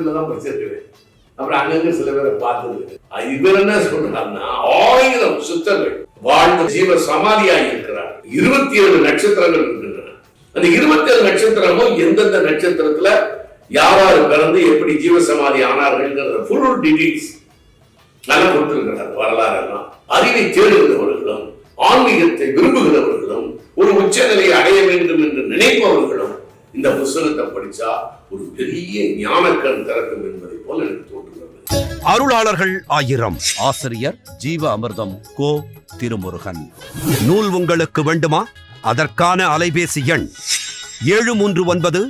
கோயில்ல தான் படிச்சிருக்கிறேன். அப்புறம் அங்கங்க சில பேரை பார்த்தது. இவர் என்ன சொல்றாருன்னா 1000 சித்தர்கள் வாழ்ந்த ஜீவ சமாதியாக இருக்கிறார். 27 நட்சத்திரங்கள் இருக்கின்றன. அந்த 27 நட்சத்திரமும் எந்தெந்த நட்சத்திரத்துல யாராரு பிறந்து எப்படி ஜீவ சமாதி ஆனார்கள் ஃபுல் டீடைல்ஸ் நல்லா கொடுத்திருக்கிறார். வரலாறு எல்லாம் அறிவை தேடுகிறவர்களும் ஆன்மீகத்தை விரும்புகிறவர்களும் ஒரு உச்சநிலையை அடைய வேண்டும் என்று நினைப்பவர்களும் இந்த புத்தகத்தை படிச்சா ஒரு பெரிய ஞானக்கண் திறக்கும் என்பதை போல எனக்கு தோன்றுகிறது. அருளாளர்கள் 1000. ஆசிரியர் ஜீவ அமிர்தம் கோ. திருமுருகன். நூல் உங்களுக்கு வேண்டுமா? அதற்கான அலைபேசி எண் 739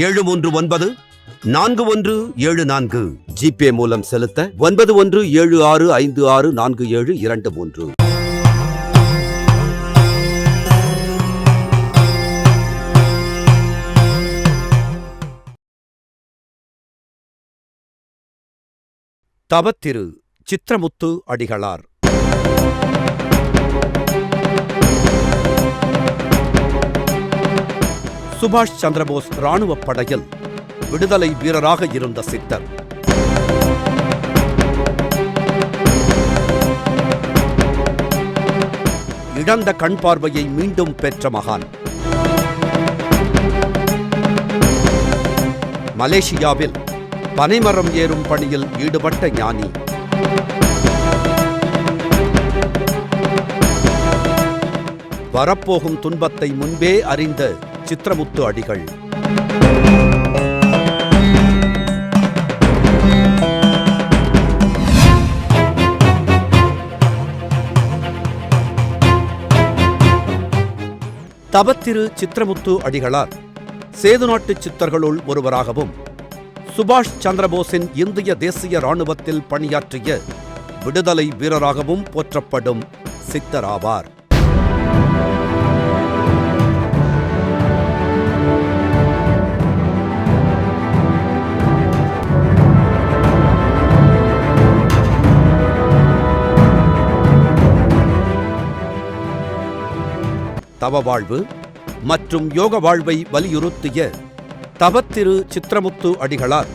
739 4174. ஜிபே மூலம் செலுத்த 9176564723. தவத்திரு சித்திரமுத்து அடிகளார். சுபாஷ் சந்திரபோஸ் இராணுவப் படையில் விடுதலை வீரராக இருந்த சித்தர். இழந்த கண் பார்வையை மீண்டும் பெற்ற மகான். மலேசியாவில் பனைமரம் ஏறும் பணியில் ஈடுபட்ட ஞானி. வரப்போகும் துன்பத்தை முன்பே அறிந்த சித்திரமுத்து அடிகள். தவத்திரு சித்திரமுத்து அடிகளார் சேது நாட்டு சித்தர்களுள் ஒருவராகவும் சுபாஷ் சந்திரபோஸின் இந்திய தேசிய இராணுவத்தில் பணியாற்றிய விடுதலை வீரராகவும் போற்றப்படும் சித்தராவார். தவ வாழ்வு மற்றும் யோக வாழ்வை வலியுறுத்திய தவத்திரு சித்திரமுத்து அடிகளார்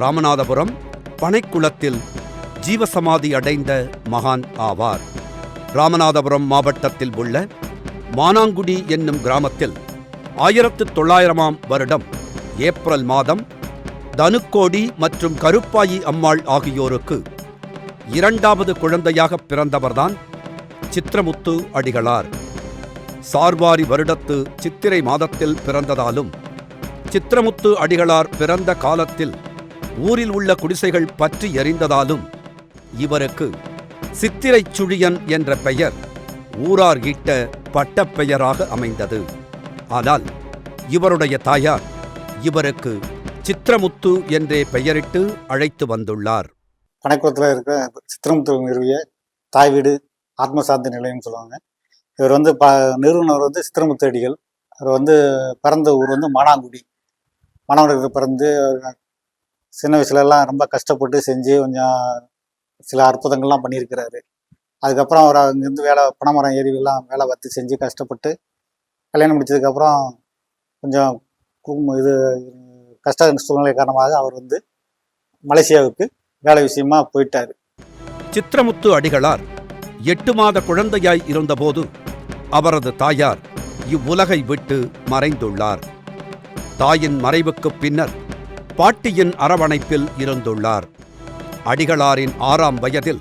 ராமநாதபுரம் பனைக்குளத்தில் ஜீவசமாதி அடைந்த மகான் ஆவார். ராமநாதபுரம் மாவட்டத்தில் உள்ள மானாங்குடி என்னும் கிராமத்தில் 1900ஆம் வருடம் ஏப்ரல் மாதம் தனுக்கோடி மற்றும் கருப்பாயி அம்மாள் ஆகியோருக்கு 2வது குழந்தையாக பிறந்தவர்தான் சித்திரமுத்து அடிகளார். சார்வாரி வருடத்து சித்திரை மாதத்தில் பிறந்ததாலும் சித்திரமுத்து அடிகளார் பிறந்த காலத்தில் ஊரில் உள்ள குடிசைகள் பற்றி எரிந்ததாலும் இவருக்கு சித்திரைச் சுழியன் என்ற பெயர் ஊரார் ஈட்ட பட்டப்பெயராக அமைந்தது. ஆனால் இவருடைய தாயார் இவருக்கு சித்திரமுத்து என்றே பெயரிட்டு அழைத்து வந்துள்ளார். பனைக்குளத்தில் இருக்க சித்திரமுத்து நிறுவிய தாய் வீடு ஆத்மசாந்தி நிலையம்னு சொல்லுவாங்க. இவர் நிறுவனர் சித்திரமுத்து அடிகள். அவர் பிறந்த ஊர் மானாங்குடி. மானாங்குடியில் பிறந்து சின்ன வயசுலலாம் ரொம்ப கஷ்டப்பட்டு செஞ்சு கொஞ்சம் சில அற்புதங்கள்லாம் பண்ணியிருக்கிறாரு. அதுக்கப்புறம் அவர் அங்கேருந்து பனைமரம் ஏரிவெல்லாம் வேலை பார்த்து செஞ்சு கஷ்டப்பட்டு கல்யாணம் முடிச்சதுக்கப்புறம் கொஞ்சம் கஷ்ட சூழ்நிலை காரணமாக அவர் மலேசியாவுக்கு வேலை விஷயமா போயிட்டார். சித்திரமுத்து அடிகளார் 8 மாத குழந்தையாய் இருந்தபோது அவரது தாயார் இவ்வுலகை விட்டு மறைந்துள்ளார். தாயின் மறைவுக்குப் பின்னர் பாட்டியின் அரவணைப்பில் இருந்துள்ளார். அடிகளாரின் 6ஆம் வயதில்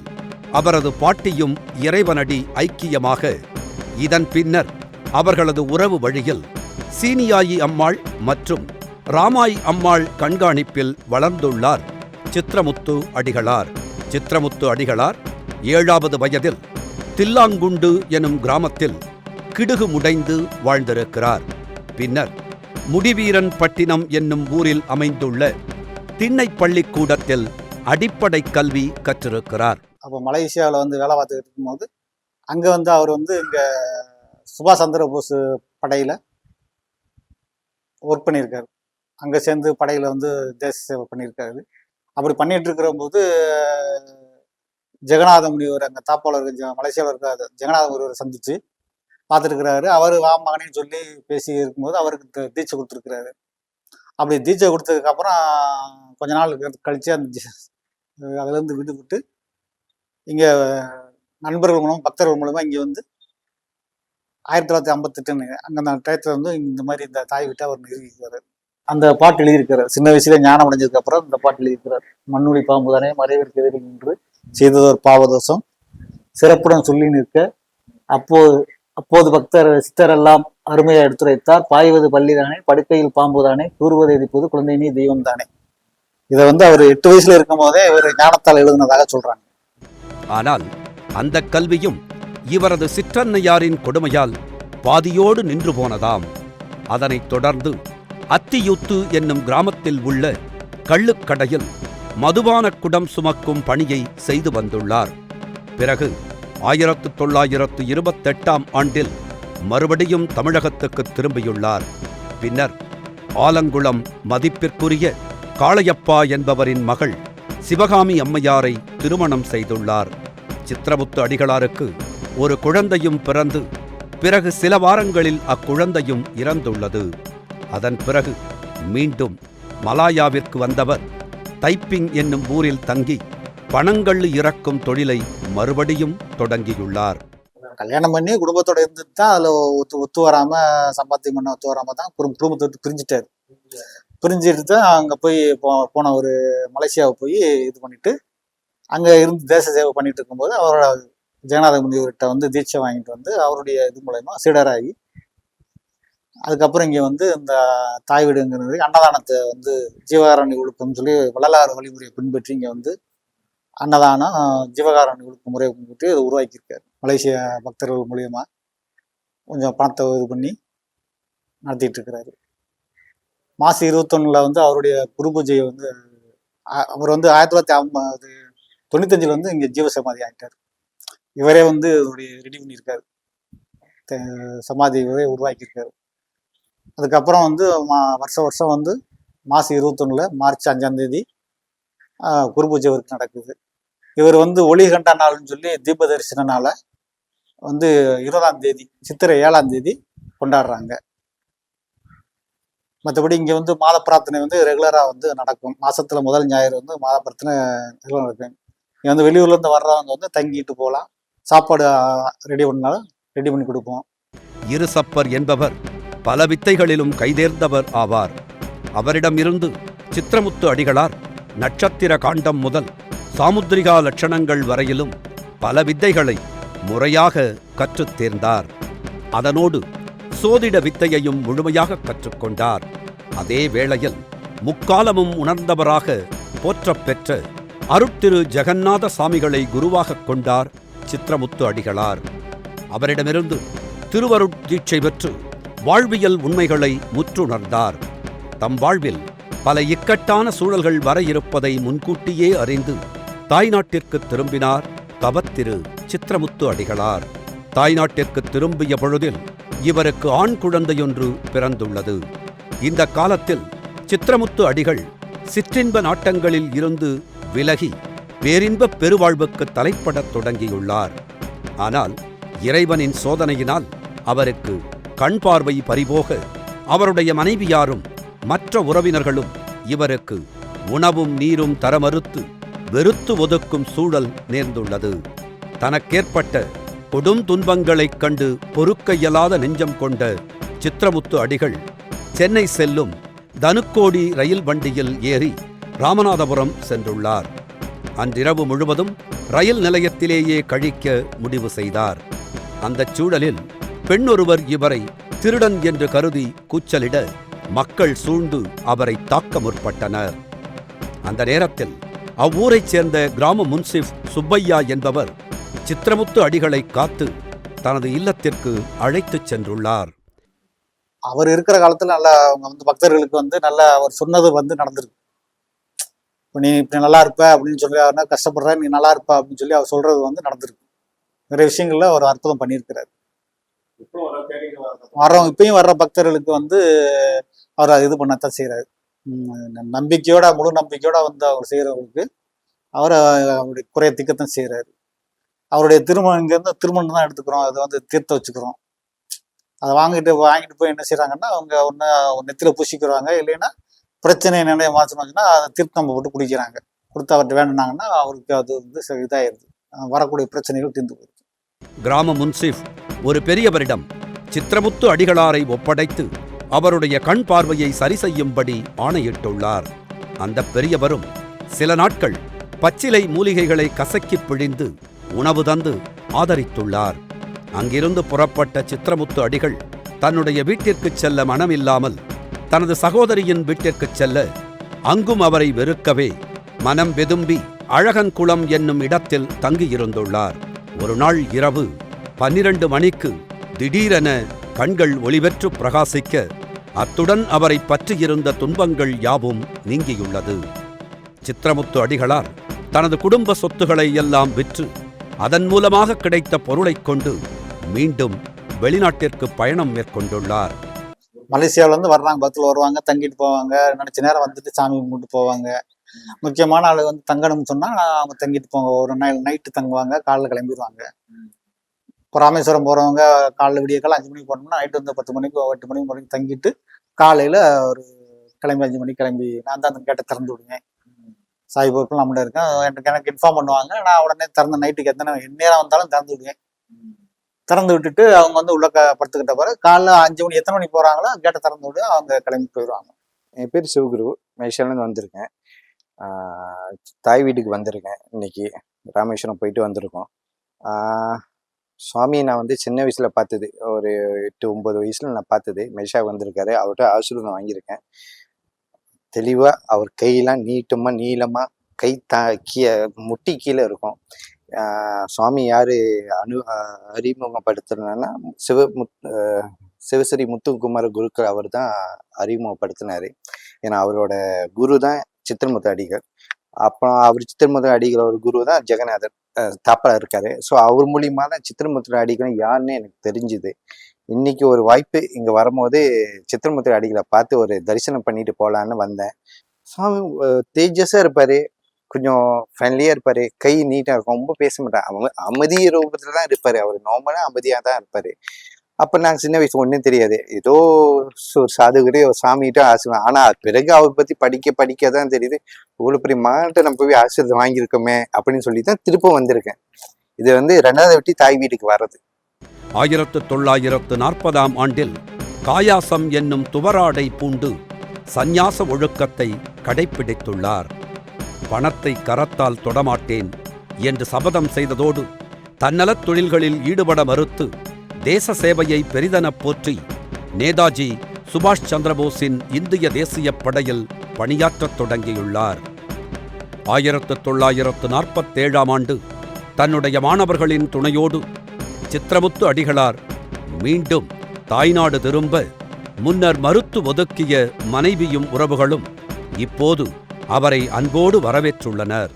அவரது பாட்டியும் இறைவனடி ஐக்கியமாக இதன் பின்னர் அவர்களது உறவு வழியில் சீனியாயி அம்மாள் மற்றும் ராமாய் அம்மாள் கண்காணிப்பில் வளர்ந்துள்ளார் சித்திரமுத்து அடிகளார். சித்திரமுத்து அடிகளார் 7வது வயதில் தில்லாங்குண்டு எனும் கிராமத்தில் கிடுகு முடைந்து வாழ்ந்திருக்கிறார். பின்னர் முடிவீரன் பட்டினம் என்னும் ஊரில் அமைந்துள்ள திண்ணை பள்ளிக்கூடத்தில் அடிப்படை கல்வி கற்றிருக்கிறார். அப்போ மலேசியாவில் வேலை பார்த்துக்கிட்டு இருக்கும்போது அங்கே அவர் இங்கே சுபாஷ் சந்திரபோஸ் படையில் ஒர்க் பண்ணியிருக்காரு. அங்கே சேர்ந்து படையில் தேச சேவை பண்ணியிருக்காரு. அப்படி பண்ணிட்டு இருக்கிற போது ஜெகநாத முனிவர் அங்கே தாப்பாளர் மலேசியாவில் இருக்க ஜெகநாத முனிவரை சந்திச்சு பார்த்துருக்கிறாரு. அவர் வா மகனேன்னு சொல்லி பேசி இருக்கும்போது அவருக்கு தீட்சை கொடுத்துருக்கிறாரு. அப்படி தீட்சை கொடுத்ததுக்கப்புறம் கொஞ்ச நாள் கழித்து அதுலேருந்து விடுபட்டு இங்கே நண்பர்கள் மூலம் பக்தர்கள் மூலமாக இங்கே வந்து 1958 அங்கே அந்த டயத்தில் வந்து இந்த மாதிரி இந்த தாய் வீட்டை அவர் நிறுவிக்கிறார். அந்த பாட்டு எழுதியிருக்கிறார். சின்ன வயசுல ஞானம் அடைஞ்சதுக்கு அப்புறம் இந்த பாட்டு எழுதியிருக்கிறார். மண்ணுளி பாம்புதானே மறைவிற்கு எதிரி நின்று செய்ததோர் பாவதோஷம் சிறப்புடன் சொல்லி நிற்க அப்போது பக்தர் சித்தரெல்லாம் அருமையை எடுத்துரைத்தார். பாய்வது பள்ளிதானே படுக்கையில் பாம்புதானே கூறுவது எதிப்போது குழந்தை நீ தெய்வம் தானே. இதை வந்து அவர் 8 வயசுல இருக்கும் போதே இவர் ஞானத்தால் எழுதுனதாக சொல்றாங்க. ஆனால் அந்த கல்வியும் இவரது சிற்றன்னையாரின் கொடுமையால் பாதியோடு நின்று போனதாம். அதனைத் தொடர்ந்து அத்தியூத்து என்னும் கிராமத்தில் உள்ள கள்ளுக்கடையில் மதுபான குடம் சுமக்கும் பணியை செய்து வந்துள்ளார். பிறகு 1928ஆம் ஆண்டில் மறுபடியும் தமிழகத்துக்கு திரும்பியுள்ளார். பின்னர் ஆலங்குளம் மதிப்பிற்குரிய காளையப்பா என்பவரின் மகள் சிவகாமி அம்மையாரை திருமணம் செய்துள்ளார். சித்திரமுத்து அடிகளாருக்கு ஒரு குழந்தையும் பிறந்து பிறகு சில வாரங்களில் அக்குழந்தையும் இறந்துள்ளது. அதன் பிறகு மீண்டும் மலாயாவிற்கு வந்தவர் தைப்பிங் என்னும் ஊரில் தங்கி பனங்கள்ளு இறக்கும் தொழிலை மறுபடியும் தொடங்கியுள்ளார். கல்யாணம் பண்ணி குடும்பத்தோட இருந்துட்டு தான் அதில் ஒத்து வராம சம்பாத்தியம் பண்ண ஒத்து வராம தான் குடும்பத்தை விட்டு பிரிஞ்சுட்டாரு. பிரிஞ்சுட்டு தான் அங்கே போய் போன ஒரு மலேசியாவை போய் இது பண்ணிட்டு அங்கே இருந்து தேச சேவை பண்ணிட்டு இருக்கும்போது அவரோட ஜெகநாத முனிவர்கிட்ட வந்து தீட்சை வாங்கிட்டு வந்து அவருடைய இது மூலயமா சீடராகி அதுக்கப்புறம் இங்கே வந்து இந்த தாய் வீடுங்கிறது அன்னதானத்தை வந்து ஜீவகாரணி ஒழுக்கம்னு சொல்லி வள்ளலார் வழிமுறையை பின்பற்றி இங்கே வந்து அன்னதானம் ஜீவகாரணி ஒழுக்க முறையை பின்பற்றி அதை உருவாக்கியிருக்காரு. மலேசிய பக்தர்கள் மூலியமா கொஞ்சம் பணத்தை இது பண்ணி நடத்திட்டு இருக்கிறாரு. மாசி 21 வந்து அவருடைய குரு பூஜையை வந்து அவர் வந்து 1995 வந்து இங்கே ஜீவசமாதி ஆகிட்டார். இவரே வந்து இதோடைய ரெடி பண்ணியிருக்காரு, சமாதி இவரே உருவாக்கியிருக்காரு. அதுக்கப்புறம் வந்து வருஷம் வந்து மாசி 21 மார்ச் 5ஆம் தேதி குரு பூஜை இவருக்கு நடக்குது. இவர் வந்து ஒளிகண்ட நாள்னு சொல்லி தீப தரிசன நாளை வந்து 20ஆம் தேதி சித்திரை 7ஆம் தேதி கொண்டாடுறாங்க. மற்றபடி இங்கே வந்து மாத பிரார்த்தனை வந்து ரெகுலராக வந்து நடக்கும். மாசத்துல முதல் ஞாயிறு வந்து மாத பிரார்த்தனை ரெகுலராக நடக்கும். இங்கே வந்து வெளியூர்லேருந்து வர்றவங்க வந்து தங்கிட்டு போகலாம். சாப்பாடு ரெடி பண்ணி கொடுப்போம். இருசப்பர் என்பவர் பல வித்தைகளிலும் கைதேர்ந்தவர் ஆவார். அவரிடமிருந்து சித்திரமுத்து அடிகளார் நட்சத்திர காண்டம் முதல் சாமுத்திரிகா லட்சணங்கள் வரையிலும் பல வித்தைகளை முறையாக கற்றுத் தேர்ந்தார். அதனோடு சோதிட வித்தையையும் முழுமையாக கற்றுக்கொண்டார். அதே வேளையில் முக்காலமும் உணர்ந்தவராக போற்றப் பெற்ற அருட்திரு ஜெகநாத சாமிகளை குருவாகக் கொண்டார் சித்திரமுத்து அடிகளார். அவரிடமிருந்து திருவருட் தீட்சை பெற்று வாழ்வியல் உண்மைகளை முற்றுணர்ந்தார். தம் வாழ்வில் பல இக்கட்டான சூழல்கள் வர இருப்பதை முன்கூட்டியே அறிந்து தாய்நாட்டிற்கு திரும்பினார் தவத்திரு சித்திரமுத்து அடிகளார். தாய்நாட்டிற்கு திரும்பிய பொழுதில் இவருக்கு ஆண் குழந்தையொன்று பிறந்துள்ளது. இந்த காலத்தில் சித்திரமுத்து அடிகள் சிற்றின்ப நாட்டங்களில் இருந்து விலகி பேரின்பப் பெருவாழ்வுக்கு தலைப்படத் தொடங்கியுள்ளார். ஆனால் இறைவனின் சோதனையினால் அவருக்கு கண் பார்வை பறிபோக அவருடைய மனைவியாரும் மற்ற உறவினர்களும் இவருக்கு உணவும் நீரும் தர மறுத்து வெறுத்து ஒதுக்கும் சூழல் நேர்ந்துள்ளது. தனக்கேற்பட்ட கொடும் துன்பங்களைக் கண்டு பொறுக்க இயலாத நெஞ்சம் கொண்ட சித்திரமுத்து அடிகள் சென்னை செல்லும் தனுக்கோடி ரயில் வண்டியில் ஏறி ராமநாதபுரம் சென்றுள்ளார். அன்றிரவு முழுவதும் ரயில் நிலையத்திலேயே கழிக்க முடிவு செய்தார். அந்தச் சூழலில் பெண்ணொருவர் இவரை திருடன் என்று கருதி கூச்சலிட மக்கள் சூழ்ந்து அவரை தாக்க முற்பட்டனர். அந்த நேரத்தில் அவ்வூரைச் சேர்ந்த கிராம முன்சிப் சுப்பையா என்பவர் சித்திரமுத்து அடிகளை காத்து தனது இல்லத்திற்கு அழைத்துச் சென்றுள்ளார். அவர் இருக்கிற காலத்துல நல்லா அவங்க வந்து பக்தர்களுக்கு வந்து நல்லா அவர் சொன்னது வந்து நடந்திருக்கு. இப்போ நீ இப்படி நல்லா இருப்ப அப்படின்னு சொல்லி அவர்னா கஷ்டப்படுற நீ நல்லா இருப்ப அப்படின்னு சொல்லி அவர் சொல்றது வந்து நடந்திருக்கு. நிறைய விஷயங்கள்ல அவர் அற்புதம் பண்ணியிருக்கிறார். இப்பயும் வர்ற பக்தர்களுக்கு வந்து அவர் இது பண்ணத்தான் செய்யறாரு. நம்பிக்கையோட முழு நம்பிக்கையோட வந்து அவர் செய்யறவங்களுக்கு அவர் அவருடைய குறைய திக்கத்தான் செய்யறாரு. அவருடைய திருமணம் இங்கேருந்து திருமணம் தான் எடுத்துக்கிறோம், அதை வந்து தீர்த்த வச்சுக்கிறோம். அதை வாங்கிட்டு போய் என்ன செய்யறாங்கன்னா அவங்க ஒன்று நெத்தில பூசிக்கிறாங்க, இல்லைன்னா பிரச்சனை நிலையை மாற்றினோம்னா அதை திருத்தம் போட்டு குடிக்கிறாங்க. கொடுத்து அவர்கிட்ட வேணுனாங்கன்னா அவருக்கு அது வந்து இதாயிருது. வரக்கூடிய பிரச்சனைகள் தீர்ந்து போயிருக்கு. கிராம முன்சீஃப் ஒரு பெரியவரிடம் சித்திரமுத்து அடிகளாரை ஒப்படைத்து அவருடைய கண் பார்வையை சரி செய்யும்படி ஆணையிட்டுள்ளார். அந்த பெரியவரும் சில நாட்கள் பச்சிலை மூலிகைகளை கசக்கிப் பிழிந்து உணவு தந்து ஆதரித்துள்ளார். அங்கிருந்து புறப்பட்ட சித்திரமுத்து அடிகள் தன்னுடைய வீட்டிற்குச் செல்ல மனமில்லாமல் தனது சகோதரியின் வீட்டிற்குச் செல்ல, அங்கும் அவரை வெறுக்கவே மனம் வெதும்பி அழகன்குளம் என்னும் இடத்தில் தங்கியிருந்துள்ளார். ஒரு நாள் இரவு 12 மணிக்கு திடீரென கண்கள் ஒளிபெற்று பிரகாசிக்க, அத்துடன் அவரை பற்றியிருந்த துன்பங்கள் யாவும் நீங்கியுள்ளது. சித்திரமுத்து அடிகளார் தனது குடும்ப சொத்துக்களை எல்லாம் விற்று அதன் மூலமாக கிடைத்த பொருளைக் கொண்டு மீண்டும் வெளிநாட்டிற்கு பயணம் மேற்கொண்டுள்ளார். மலேசியாவிலேருந்து வர்றாங்க, பஸ்ஸில் வருவாங்க, தங்கிட்டு போவாங்க, நினச்ச நேரம் வந்துட்டு சாமி கும்பிட்டு போவாங்க. முக்கியமான ஆள் வந்து தங்கணும்னு சொன்னால் அவங்க தங்கிட்டு போவாங்க. ஒரு நைட்டு தங்குவாங்க, காலைல கிளம்பிடுவாங்க. இப்போ ராமேஸ்வரம் போகிறவங்க காலைல விடிய 5 மணிக்கு போனோம்னா நைட்டு வந்து 10 மணிக்கு 8 மணிக்கு வரைக்கும் தங்கிட்டு காலையில் ஒரு கிளம்பி 5 மணிக்கு கிளம்பி நான் தான் அந்த கேட்டை திறந்து விடுவேன். சாய் பொருட்கள் நம்மகிட்ட இருக்கேன், எனக்கு இன்ஃபார்ம் பண்ணுவாங்க. நான் உடனே திறந்த நைட்டுக்கு எத்தனை நேரம் வந்தாலும் திறந்து விடுவேன். திறந்து விட்டுட்டு அவங்க வந்து உள்ள படுத்துக்கிட்ட பிறகு காலைல 5 மணி எத்தனை மணிக்கு போகிறாங்களோ கேட்டை திறந்து விட்டு அவங்க கிளம்பி போயிடுவாங்க. என் பேர் சிவகுரு, மலேசியாவிலேருந்து வந்திருக்கேன். தாய் வீட்டுக்கு வந்திருக்கேன். இன்னைக்கு ராமேஸ்வரம் போயிட்டு வந்திருக்கோம். சுவாமியை நான் வந்து சின்ன வயசில் பார்த்தது, ஒரு 8-9 வயசில் நான் பார்த்தது. மலேசியா வந்திருக்காரு, அவர்கிட்ட ஆசீர்வாதம் வாங்கியிருக்கேன். தெளிவாக அவர் கையெல்லாம் நீளமாக கை முட்டி கீழே இருக்கும். சுவாமி யார் அறிமுகப்படுத்துறதுனா சிவஸ்ரீ முத்துக்குமார குருக்கள் அவர் தான் அறிமுகப்படுத்தினார். ஏன்னா அவரோட குரு தான் சித்திரமுத்து அடிகள். அப்புறம் அவர் சித்திரமுத்து அடிகளோட குரு தான் ஜெகநாதர் தாப்பா இருக்காரு. ஸோ அவர் மூலியமாக தான் சித்திரமுத்து அடிகள் யாருன்னு எனக்கு தெரிஞ்சுது. இன்னைக்கு ஒரு வாய்ப்பு இங்கே வரும்போது சித்திரமுத்து அடிகளை பார்த்து ஒரு தரிசனம் பண்ணிட்டு போகலான்னு வந்தேன். சுவாமி தேஜஸாக இருப்பார், கொஞ்சம் ஃப்ரெண்ட்லியாக இருப்பார், கை நீட்டாக இருக்கும், ரொம்ப பேச மாட்டார், அமைதி ரூபத்தில் தான் இருப்பார். அவர் நார்மலாக அமைதியாக தான் இருப்பார். அப்போ நாங்கள் சின்ன வயசு ஒன்றும் தெரியாது, ஏதோ ஒரு சாதுகிட்டே ஒரு சாமிகிட்ட ஆசீர்வாதம். ஆனால் பிறகு அவரை பற்றி படிக்க தான் தெரியுது, இவ்வளோ பெரிய மகன்கிட்ட நம்ம போய் ஆசீர்வாதம் வாங்கியிருக்கோமே அப்படின்னு சொல்லி தான் திரும்ப வந்திருக்கேன். இது வந்து 2வது வெட்டி தாய் வீட்டுக்கு வர்றது. 1940ஆம் ஆண்டில் காயாசம் என்னும் துவராடை பூண்டு சந்நியாச ஒழுக்கத்தை கடைப்பிடித்துள்ளார். பணத்தை கரத்தால் தொடமாட்டேன் என்று சபதம் செய்ததோடு தன்னலத் தொழில்களில் ஈடுபட மறுத்து தேச சேவையை பெரிதெனப் போற்றி நேதாஜி சுபாஷ் சந்திரபோஸின் இந்திய தேசிய படையில் பணியாற்றத் தொடங்கியுள்ளார். 1947ஆம் ஆண்டு தன்னுடைய மாணவர்களின் துணையோடு சித்திரமுத்து அடிகளார் மீண்டும் தாய்நாடு திரும்ப முன்னர் மறுத்து ஒதுக்கிய மனைவியும் உறவுகளும் இப்போது அவரை அன்போடு வரவேற்றுள்ளனர்.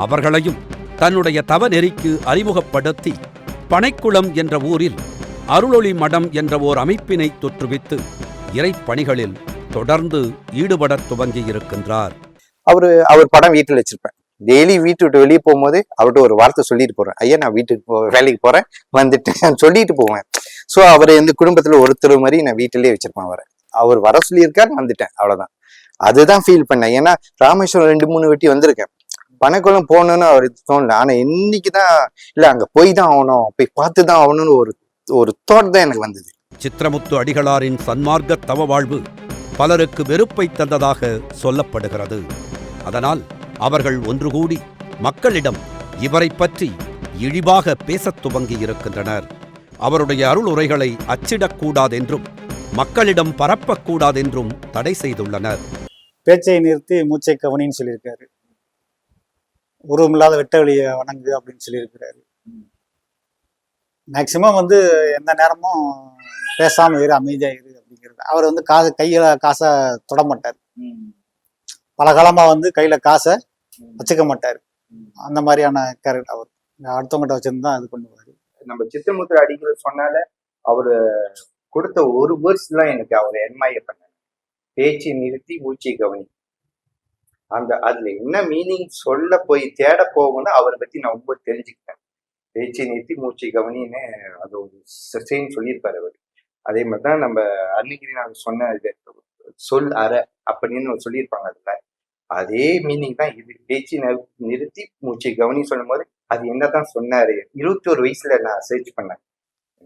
அவர்களையும் தன்னுடைய தவ நெறிக்கு அறிமுகப்படுத்தி பனைக்குளம் என்ற ஊரில் அருளொளி மடம் என்ற ஓர் அமைப்பினை தொற்றுவித்து இறைப்பணிகளில் தொடர்ந்து ஈடுபடத் துவங்கியிருக்கின்றார். அவர் படம் வீட்டில் வச்சிருப்பேன். டெய்லி வீட்டு விட்டு வெளியே போகும்போது அவர்கிட்ட ஒரு வார்த்தை சொல்லிட்டு போறேன், ஐயா நான் வீட்டுக்கு வேலைக்கு போறேன் வந்துட்டேன் சொல்லிட்டு போவேன். ஸோ அவர் இந்த குடும்பத்துல ஒருத்தர் மாதிரி நான் வீட்டிலேயே வச்சிருப்பேன். அவர் வர சொல்லியிருக்காரு, வந்துட்டேன், அவ்வளவுதான். அதுதான் ஃபீல் பண்ணேன். ஏன்னா ராமேஸ்வரம் 2-3 வெட்டி வந்திருக்கேன், பனைக்குளம் போகணும்னு அவருக்கு தோணல. ஆனா இன்னைக்குதான் இல்ல அங்க போய் தான் ஆகணும், போய் பார்த்து தான் ஆகணும்னு ஒரு தாட் தான் எனக்கு வந்தது. சித்திரமுத்து அடிகளாரின் சன்மார்க்க தவ வாழ்வு பலருக்கு வெறுப்பை தந்ததாக சொல்லப்படுகிறது. அதனால் அவர்கள் ஒன்று கூடி மக்களிடம் இவரை பற்றி இழிவாக பேசத் துவங்கியிருக்கின்றனர். அவருடைய அருள் உரைகளை அச்சிடக்கூடாதென்றும் மக்களிடம் பரப்பக்கூடாதென்றும் தடை செய்துள்ளனர். பேச்சை நிறுத்தி மூச்சை கவனின்னு சொல்லியிருக்காரு. உருவமில்லாத வெட்ட வெளியை வணங்கு அப்படின்னு சொல்லியிருக்கிறாரு. மேக்சிமம் வந்து எந்த நேரமும் பேசாம இரு, அமைதியா இரு அப்படிங்கிறது. அவர் வந்து கையில காசை தொட மாட்டார். பல காலமா வந்து கையில காசை வச்சுக்க மாட்டாரு. அந்த மாதிரியான கேரக்டர் அவர். அடுத்தவங்கிட்ட வச்சிருந்தா அது பண்ணுவாரு. நம்ம சித்திரமுத்து அடிகள் சொன்னால அவரு கொடுத்த ஒரு வேர்ட்ஸ் தான் எனக்கு அவர் என்மாயர் பண்ண, பேச்சை நிறுத்தி மூச்சை கவனி. அதுல என்ன மீனிங் சொல்ல போய் தேட போகும்னு அவரை பத்தி நான் ரொம்ப தெரிஞ்சுக்கிட்டேன். பேச்சை நிறுத்தி மூச்சை கவனின்னு அது ஒரு செய்ன்னு சொல்லியிருப்பாரு அவர். அதே மாதிரிதான் நம்ம அன்னைக்கு நான் சொன்ன இது சொல் அற அப்படின்னு சொல்லியிருப்பாங்க. அதுல அதே மீனிங் தான் இது. பேச்சு நிறுத்தி மூச்சை கவனி சொல்லும் போது அது என்னதான் சொன்னாரு. 21 வயசுல நான் சர்ச் பண்ணேன்.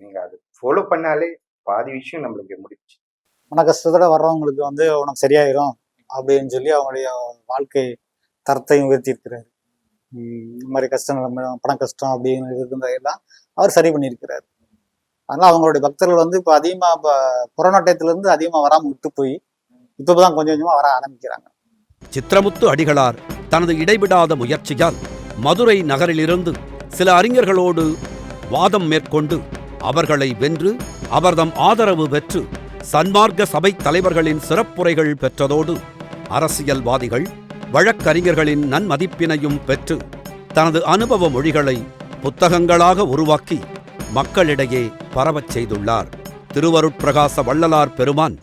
நீங்க அது ஃபாலோ பண்ணாலே பாதி விஷயம் நம்மளுக்கு முடிச்சு. மன கஷ்டத்தோட வர்றவங்களுக்கு வந்து உனக்கு சரியாயிரும் அப்படின்னு சொல்லி அவங்களுடைய வாழ்க்கை தரத்தையும் உயர்த்தியிருக்கிறாரு. இந்த மாதிரி கஷ்டங்கள், பண கஷ்டம் அப்படின்னு இருக்கிறதெல்லாம் அவர் சரி பண்ணியிருக்கிறாரு. அதனால அவங்களுடைய பக்தர்கள் வந்து இப்போ அதிகமாக இப்போ கொரோனா டயத்துலேருந்து அதிகமாக வராமல் விட்டு போய் இப்போதான் கொஞ்சம் கொஞ்சமாக வர ஆரம்பிக்கிறாங்க. சித்திரமுத்து அடிகளார் தனது இடைவிடாத முயற்சியால் மதுரை நகரிலிருந்து சில அறிஞர்களோடு வாதம் மேற்கொண்டு அவர்களை வென்று அவர்தம் ஆதரவு பெற்று சன்மார்க்க சபை தலைவர்களின் சிறப்புரைகள் பெற்றதோடு அரசியல்வாதிகள் வழக்கறிஞர்களின் நன்மதிப்பினையும் பெற்று தனது அனுபவ மொழிகளை புத்தகங்களாக உருவாக்கி மக்களிடையே பரவச் செய்துள்ளார். திருவருட்பிரகாச வள்ளலார் பெருமான்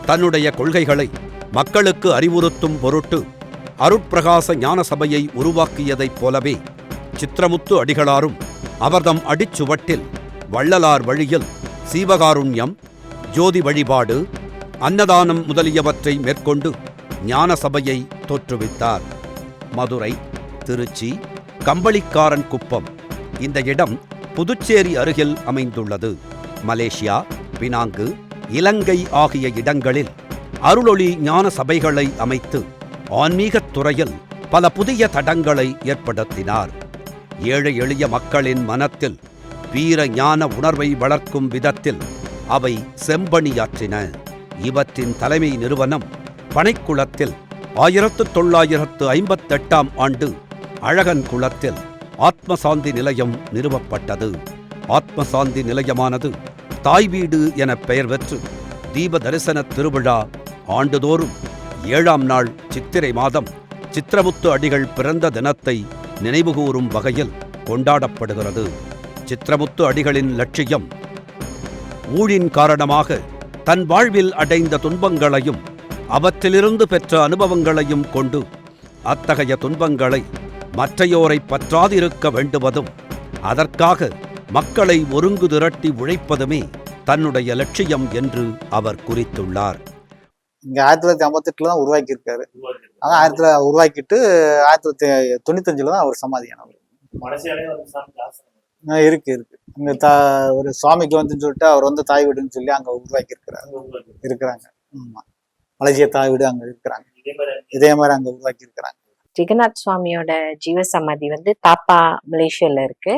தன்னுடைய கொள்கைகளை மக்களுக்கு அறிவுறுத்தும் பொருட்டு அருட்பிரகாச ஞான சபையை உருவாக்கியதைப் போலவே சித்திரமுத்து அடிகளாரும் அவர்தம் அடிச்சுவட்டில் வள்ளலார் வழியில் சீவகாருண்யம், ஜோதி வழிபாடு, அன்னதானம் முதலியவற்றை மேற்கொண்டு ஞான சபையை தோற்றுவித்தார். மதுரை, திருச்சி, கம்பளிக்காரன் குப்பம் இந்த இடம் புதுச்சேரி அருகில் அமைந்துள்ளது. மலேசியா, பினாங்கு, இலங்கை ஆகிய இடங்களில் அருளொளி ஞான சபைகளை அமைத்து ஆன்மீகத் துறையில் பல புதிய தடங்களை ஏற்படுத்தினார். ஏழை எளிய மக்களின் மனத்தில் வீர ஞான உணர்வை வளர்க்கும் விதத்தில் அவை செம்பணியாற்றின. இவற்றின் தலைமை நிறுவனம் பனைக்குளத்தில் 1958ஆம் ஆண்டு அழகன் குளத்தில் ஆத்மசாந்தி நிலையம் நிறுவப்பட்டது. ஆத்மசாந்தி நிலையமானது தாய் வீடு என பெயர் பெற்று தீப தரிசன திருவிழா ஆண்டுதோறும் 7ஆம் நாள் சித்திரை மாதம் சித்திரமுத்து அடிகள் பிறந்த தினத்தை நினைவுகூரும் வகையில் கொண்டாடப்படுகிறது. சித்திரமுத்து அடிகளின் லட்சியம் ஊழின் காரணமாக தன் வாழ்வில் அடைந்த துன்பங்களையும் அவற்றிலிருந்து பெற்ற அனுபவங்களையும் கொண்டு அத்தகைய துன்பங்களை மற்றையோரை பற்றாதிருக்க வேண்டுவதும் அதற்காக மக்களை ஒருங்கு திரட்டி உழைப்பதுமே தன்னுடைய லட்சியம் என்று அவர் குறித்துள்ளார். இங்க 1958 தான் உருவாக்கியிருக்காரு. அதான் 1900 உருவாக்கிட்டு 1995 தான் அவர் சமாதியானவர். இருக்கு இங்க ஒரு சுவாமிக்கு வந்துன்னு சொல்லிட்டு அவர் வந்து தாய் வீடுன்னு சொல்லி அங்க உருவாக்கி இருக்கிறாங்க. ஆமா, மலேசியா தாய் வீடு அங்க இருக்கிறாங்க. இதே மாதிரி அங்க உருவாக்கி இருக்கிறாங்க. ஜெகநாத் சுவாமியோட ஜீவசமாதி வந்து தாப்பா மலேசியால இருக்கு.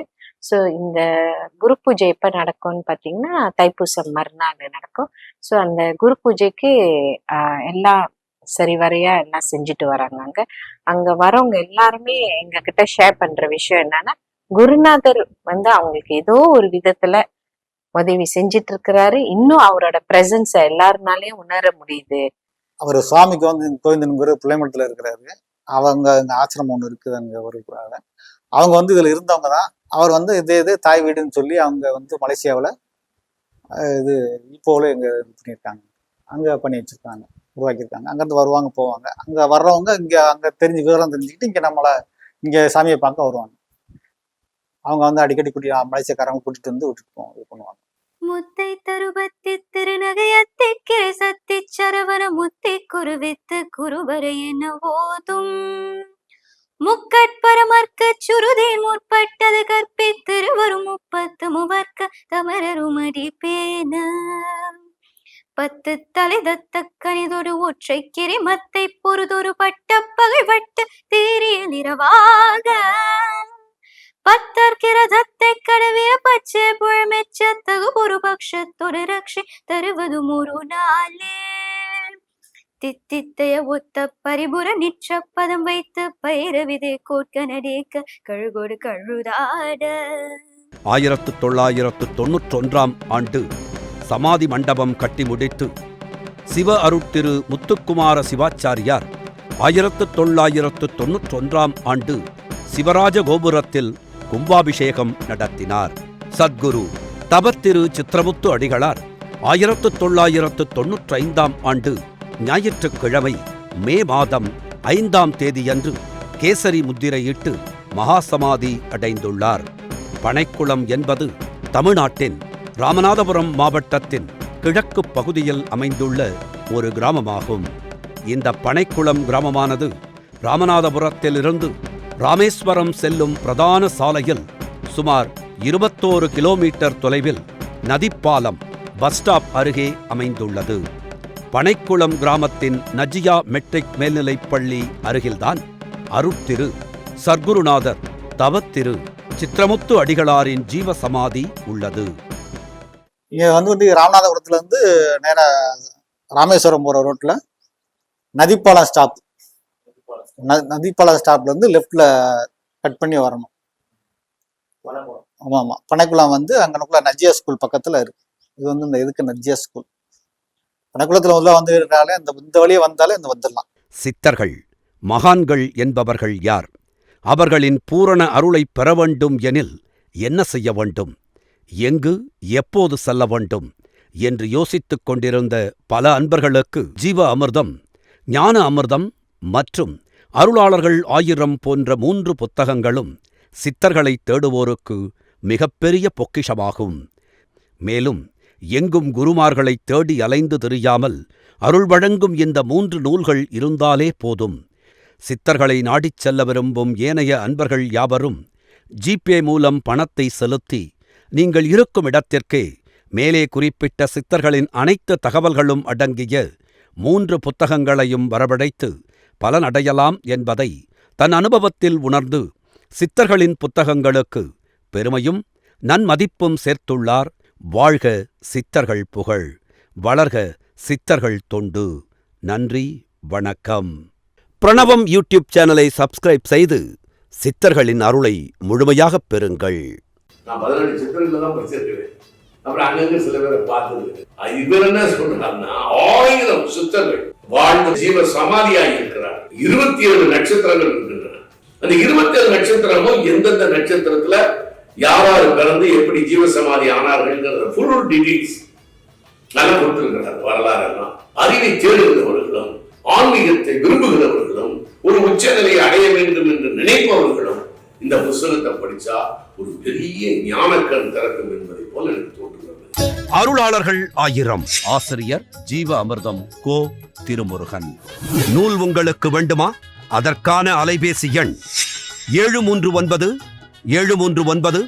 ஸோ இந்த குரு பூஜை எப்போ நடக்கும்னு பார்த்தீங்கன்னா தைப்பூசம் மறுநாள் நடக்கும். ஸோ அந்த குரு பூஜைக்கு எல்லாம் சரிவரையா எல்லாம் செஞ்சுட்டு வராங்க. அங்க வரவங்க எல்லாருமே எங்க கிட்ட ஷேர் பண்ற விஷயம் என்னன்னா, குருநாதர் வந்து அவங்களுக்கு ஏதோ ஒரு விதத்துல உதவி செஞ்சிட்டு இருக்கிறாரு. இன்னும் அவரோட பிரசன்ஸை எல்லாருனாலையும் உணர முடியுது. அவர் சுவாமிக்கு வந்து கோவிந்தன் பிள்ளைமட்டத்துல இருக்கிறாரு. அவங்க அங்க ஆசிரமம் ஒண்ணு இருக்குது அங்க ஒரு அவங்க வந்து இதுல இருந்தவங்க தான். அவர் வந்து இது தாய் வீடுன்னு சொல்லி அவங்க வந்து மலேசியாவில் இது இப்போல எங்க பண்ணியிருக்காங்க, அங்க பண்ணி வச்சிருக்காங்க, உருவாக்கியிருக்காங்க. அங்கிருந்து வருவாங்க போவாங்க. அங்க வர்றவங்க இங்க அங்க விவரம் தெரிஞ்சுக்கிட்டு இங்க இங்க சாமியை பார்க்க வருவாங்க. அவங்க வந்து அடிக்கடி மலேசியக்காரங்க கூட்டிட்டு வந்து விட்டுட்டு இது பண்ணுவாங்க. முத்தை தருபத்தி திருநகையத்திற்கு சத்தி சரவண முத்தி குருவித்து குருவரை என ஓதும் முக்கட்பரமர்க்க சுருதி முற்பட்டது கற்பித்திருவரும் 30 முவர்க்க தமரருமடி பேன 10 தலை தத்த கனிதொரு ஒற்றை கிரிமத்தை பொறுதொரு பட்ட பகை வட்டு தீரியில் இரவாக 10 கிரதத்தை கடவிய பச்சை புழமெச்ச தகுபொரு பக்ஷத்தொரு ரக்ஷி தருவது ஒரு நாளே தித்தித்தைய ஒத்த பரிபுர நிற்ற பதம் வைத்து பைரவிதை கோட்க நடேக்க கழுகோடு கழுதாட. 1991ஆம் ஆண்டு சமாதி மண்டபம் கட்டி முடித்து சிவ அருட்திரு முத்துக்குமார சிவாச்சாரியார் 1991ஆம் ஆண்டு சிவராஜ கோபுரத்தில் கும்பாபிஷேகம் நடத்தினார். சத்குரு தபத்திரு சித்திரமுத்து அடிகளார் 1995ஆம் ஆண்டு ஞாயிற்றுக்கிழமை மே மாதம் 5ஆம் தேதியன்று கேசரி முத்திரையிட்டு மகாசமாதி அடைந்துள்ளார். பனைக்குளம் என்பது தமிழ்நாட்டின் ராமநாதபுரம் மாவட்டத்தின் கிழக்கு பகுதியில் அமைந்துள்ள ஒரு கிராமமாகும். இந்த பனைக்குளம் கிராமமானது ராமநாதபுரத்திலிருந்து ராமேஸ்வரம் செல்லும் பிரதான சாலையில் சுமார் 21 கிலோமீட்டர் தொலைவில் நதிப்பாலம் பஸ் ஸ்டாப் அருகே அமைந்துள்ளது. பனைக்குளம் கிராமத்தின் நஜியா மெட்ரிக் மேல்நிலைப் பள்ளி அருகில்தான் அருட்திரு சர்க்குருநாதர் தவத்திரு சித்திரமுத்து அடிகளாரின் ஜீவசமாதி உள்ளது. இங்கே வந்து ராமநாதபுரத்துல இருந்து நேரா ராமேஸ்வரம் போகிற ரோட்டில் நதிப்பாலம் ஸ்டாப், நதிப்பாலம் ஸ்டாப்ல இருந்து லெஃப்ட்ல கட் பண்ணி வரணும். ஆமாம் ஆமாம், பனைக்குளம் வந்து அங்கனக்குள்ள நஜியா ஸ்கூல் பக்கத்தில் இருக்கு. இது வந்து இந்த இதுக்கு நஜியா ஸ்கூல். பனைக்குளத்தில் உள்ள வந்து இருக்காலே இந்த வழியே வந்தாலே இந்த வந்துடலாம். சித்தர்கள் மகான்கள் என்பவர்கள் யார்? அவர்களின் பூரண அருளை பெற வேண்டும் எனில் என்ன செய்ய வேண்டும்? எங்கு எப்போது செல்ல வேண்டும் என்று யோசித்துக் கொண்டிருந்த பல அன்பர்களுக்கு ஜீவ அமிர்தம், ஞான அமிர்தம் மற்றும் அருளாளர்கள் 1000 போன்ற 3 புத்தகங்களும் சித்தர்களை தேடுவோருக்கு மிகப்பெரிய பொக்கிஷமாகும். மேலும் எங்கும் குருமார்களை தேடி அலைந்து திரியாமல் அருள் வழங்கும் இந்த 3 நூல்கள் இருந்தாலே போதும். சித்தர்களை நாடிச் செல்ல விரும்பும் ஏனைய அன்பர்கள் யாவரும் ஜிபே மூலம் பணத்தை செலுத்தி நீங்கள் இருக்கும் இடத்திற்கே மேலே குறிப்பிட்ட சித்தர்களின் அனைத்து தகவல்களும் அடங்கிய 3 புத்தகங்களையும் வரவழைத்து பலனடையலாம் என்பதை தன் அனுபவத்தில் உணர்ந்து சித்தர்களின் புத்தகங்களுக்கு பெருமையும் நன்மதிப்பும் சேர்த்துள்ளார். வாழ்க சித்தர்கள் புகழ், வளர்க சித்தர்கள் தொண்டு. நன்றி, வணக்கம். பிரணவம் யூடியூப் சேனலை சப்ஸ்கிரைப் செய்து சித்தர்களின் அருளை முழுமையாகப் பெறுங்கள். நான் 18 சித்திரங்களை தான் படிச்சிருக்கிறேன். அப்புறம் அங்கங்க சில பேரை பார்த்துருக்கேன். இவர் என்ன சொல்றாருன்னா 1000 சித்தர்கள் வாழ்ந்த ஜீவ சமாதியாக இருக்கிறார். 27 நட்சத்திரங்கள் இருக்கின்றன. அந்த 27 நட்சத்திரமும் எந்தெந்த நட்சத்திரத்துல யாராரு பிறந்து எப்படி ஜீவ சமாதி ஆனார்கள் ஃபுல் டீடைல்ஸ் நல்லா கொடுத்திருக்கிறார். வரலாறு எல்லாம் அறிவை தேடுகிறவர்களும் ஆன்மீகத்தை விரும்புகிறவர்களும் ஒரு உச்சநிலையை அடைய வேண்டும் என்று நினைப்பவர்களும் இந்த புத்தகத்தை படிச்சா ஒரு பெரிய ஞானக்கண் திறக்கும் என்பதை போல எனக்கு தோன்றுகிறது. அருளாளர்கள் 1000. ஆசிரியர் ஜீவ அமிர்தம் கோ. திருமுருகன். நூல் உங்களுக்கு வேண்டுமா? அதற்கான அலைபேசி எண் 739 739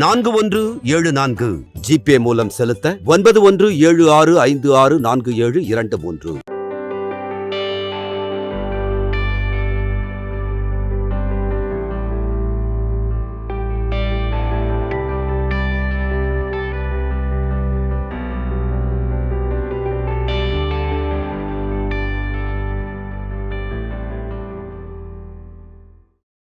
4174. ஜிபே மூலம் செலுத்த 9176564723.